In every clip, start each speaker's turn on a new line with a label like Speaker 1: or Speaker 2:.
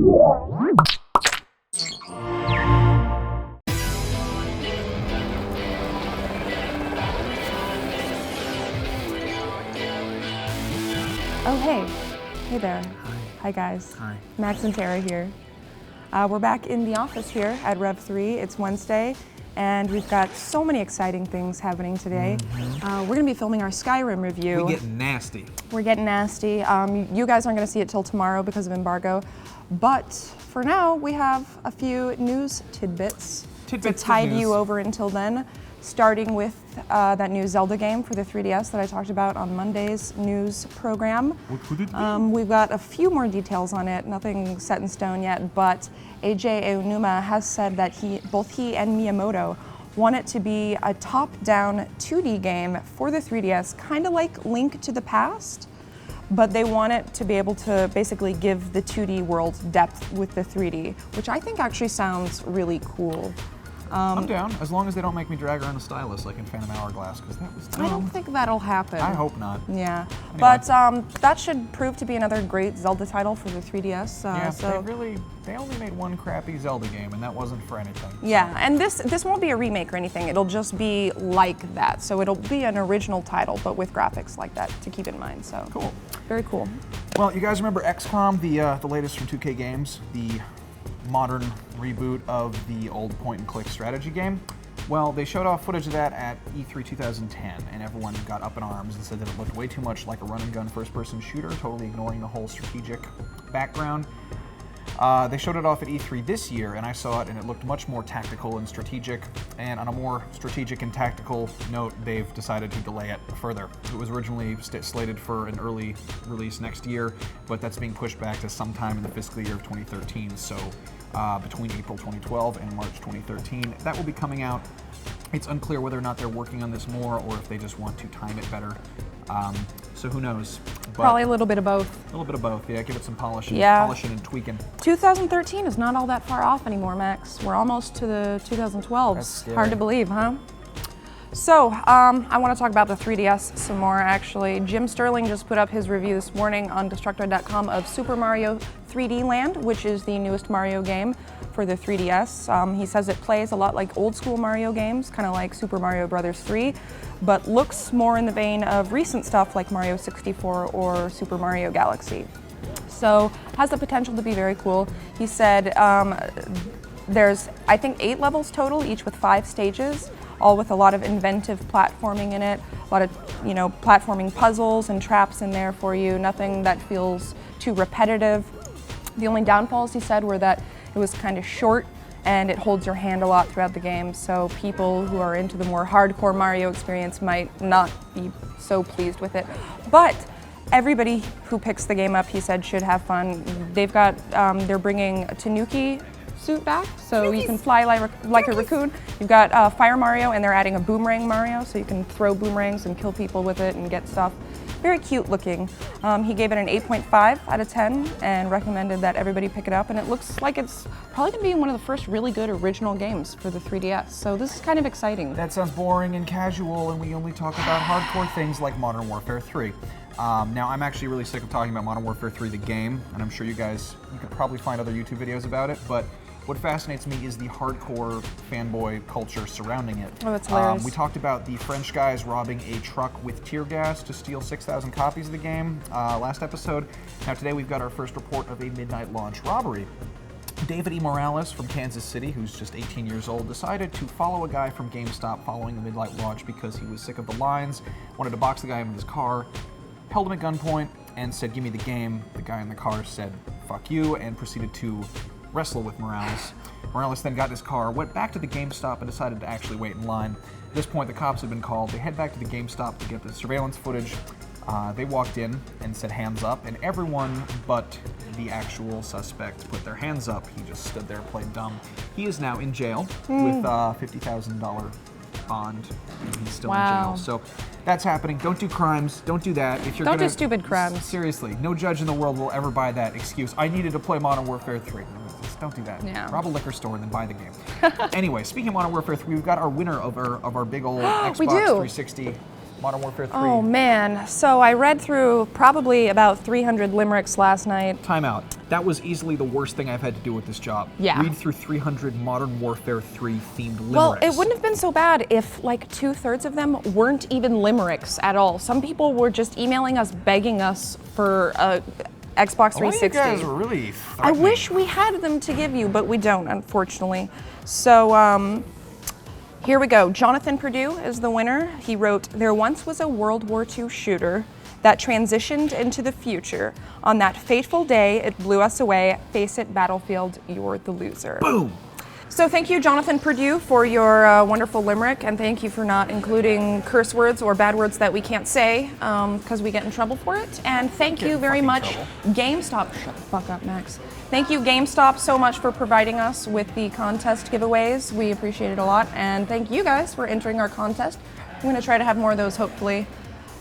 Speaker 1: Oh, hey. Hey there.
Speaker 2: Hi.
Speaker 1: Hi, guys.
Speaker 2: Hi.
Speaker 1: Max and Tara here. We're back in the office here at Rev 3. It's Wednesday, and we've got so many exciting things happening today. We're going to be filming our Skyrim review.
Speaker 2: We get nasty.
Speaker 1: We're getting nasty. You guys aren't going to see it till tomorrow because of embargo, but for now, we have a few news tidbits to tide you over until then. Starting with that new Zelda game for the 3DS that I talked about on Monday's news program.
Speaker 2: What could it be?
Speaker 1: We've got a few more details on it, nothing set in stone yet, but AJ Aonuma has said that both he and Miyamoto want it to be a top-down 2D game for the 3DS, kind of like Link to the Past, but they want it to be able to basically give the 2D world depth with the 3D, which I think actually sounds really cool.
Speaker 2: I'm down, as long as they don't make me drag around a stylus like in Phantom Hourglass, because that was dumb.
Speaker 1: I don't think that'll happen.
Speaker 2: I hope not.
Speaker 1: Yeah,
Speaker 2: Anyway.
Speaker 1: but that should prove to be another great Zelda title for the 3DS.
Speaker 2: Yeah,
Speaker 1: so
Speaker 2: they only made one crappy Zelda game, and that wasn't for anything.
Speaker 1: yeah, and this won't be a remake or anything. It'll just be like that. So it'll be an original title, but with graphics like that to keep in mind. So
Speaker 2: Cool.
Speaker 1: very cool.
Speaker 2: Well, you guys remember XCOM, the latest from 2K Games, the modern reboot of the old point-and-click strategy game? Well, they showed off footage of that at E3 2010, and everyone got up in arms and said that it looked way too much like a run-and-gun first-person shooter, totally ignoring the whole strategic background. They showed it off at E3 this year, and I saw it, and it looked much more tactical and strategic. And on a more strategic and tactical note, they've decided to delay it further. It was originally slated for an early release next year, but that's being pushed back to sometime in the fiscal year of 2013. So between April 2012 and March 2013, that will be coming out. It's unclear whether or not they're working on this more, or if they just want to time it better. So who knows? But
Speaker 1: Probably a little bit of both.
Speaker 2: a little bit of both, yeah. Give it some polishing,
Speaker 1: Yeah.
Speaker 2: polishing and tweaking.
Speaker 1: 2013 is not all that far off anymore, Max. We're almost to the 2012s.
Speaker 2: That's scary.
Speaker 1: Hard to believe, huh? So, I want to talk about the 3DS some more, actually. Jim Sterling just put up his review this morning on Destructoid.com of Super Mario 3D Land, which is the newest Mario game for the 3DS. He says it plays a lot like old school Mario games, kind of like Super Mario Bros. 3, but looks more in the vein of recent stuff like Mario 64 or Super Mario Galaxy. So, has the potential to be very cool. He said there's, I think, 8 levels total, each with 5 stages, all with a lot of inventive platforming in it, a lot of, platforming puzzles and traps in there for you, nothing that feels too repetitive. The only downfalls, he said, were that it was kind of short and it holds your hand a lot throughout the game, so people who are into the more hardcore Mario experience might not be so pleased with it. But everybody who picks the game up, he said, should have fun. They've got, they're bringing a Tanuki suit back, so you can fly like a raccoon. You've got Fire Mario, and they're adding a Boomerang Mario, so you can throw boomerangs and kill people with it and get stuff. Very cute looking. He gave it an 8.5 out of 10 and recommended that everybody pick it up, and it looks like it's probably going to be one of the first really good original games for the 3DS, so this is kind of exciting.
Speaker 2: That sounds boring and casual, and we only talk about hardcore things like Modern Warfare 3. Now, I'm actually really sick of talking about Modern Warfare 3, the game, and I'm sure you could probably find other YouTube videos about it, but what fascinates me is the hardcore fanboy culture surrounding it.
Speaker 1: Oh, that's hilarious.
Speaker 2: We talked about the French guys robbing a truck with tear gas to steal 6,000 copies of the game last episode. Now today we've got our first report of a midnight launch robbery. David E. Morales from Kansas City, who's just 18 years old, decided to follow a guy from GameStop following the midnight launch because he was sick of the lines, wanted to box the guy in his car, held him at gunpoint, and said, "Give me the game." The guy in the car said, "Fuck you," and proceeded to wrestle with Morales. Morales then got in his car, went back to the GameStop, and decided to actually wait in line. At this point, the cops had been called. They head back to the GameStop to get the surveillance footage. They walked in and said, "Hands up," and everyone but the actual suspect put their hands up. He just stood there, played dumb. He is now in jail with $50,000 bond. He's still in jail. So that's happening. Don't do crimes. Don't do that. If you're
Speaker 1: Don't do stupid crimes.
Speaker 2: Seriously, no judge in the world will ever buy that excuse. I needed to play Modern Warfare 3. Just don't do that.
Speaker 1: Yeah.
Speaker 2: Rob a liquor store and then buy the game. Anyway, speaking of Modern Warfare 3, we've got our winner of our big old Xbox
Speaker 1: We do.
Speaker 2: 360 Modern Warfare 3.
Speaker 1: Oh man, so I read through probably about 300 limericks last night.
Speaker 2: Time out. That was easily the worst thing I've had to do with this job.
Speaker 1: Yeah.
Speaker 2: Read through 300 Modern Warfare 3 themed limericks.
Speaker 1: Well, it wouldn't have been so bad if like 2/3 of them weren't even limericks at all. Some people were just emailing us, begging us for a Xbox 360.
Speaker 2: You guys were really
Speaker 1: I
Speaker 2: threatening.
Speaker 1: wish we had them to give you, but we don't, unfortunately. So, here we go. Jonathan Perdue is the winner. He wrote, "There once was a World War II shooter that transitioned into the future. On that fateful day, it blew us away. Face it, Battlefield, you're the loser."
Speaker 2: Boom!
Speaker 1: So thank you, Jonathan Perdue, for your wonderful limerick, and thank you for not including curse words or bad words that we can't say, because we get in trouble for it. And thank you very much, GameStop. Shut the fuck up, Max. Thank you, GameStop, so much for providing us with the contest giveaways. We appreciate it a lot. And thank you guys for entering our contest. I'm going to try to have more of those, hopefully.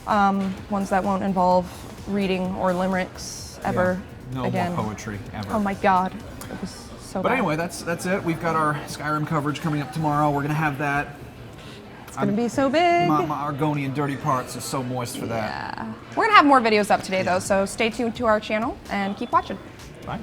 Speaker 1: Ones that won't involve reading or limericks ever
Speaker 2: No
Speaker 1: again.
Speaker 2: more poetry ever.
Speaker 1: Oh my god. It was so
Speaker 2: But
Speaker 1: bad.
Speaker 2: anyway, that's it. We've got our Skyrim coverage coming up tomorrow. We're going to have that.
Speaker 1: It's going to be so big.
Speaker 2: My Argonian dirty parts are so moist for that.
Speaker 1: Yeah. We're going to have more videos up today, though, so stay tuned to our channel and keep watching.
Speaker 2: Bye.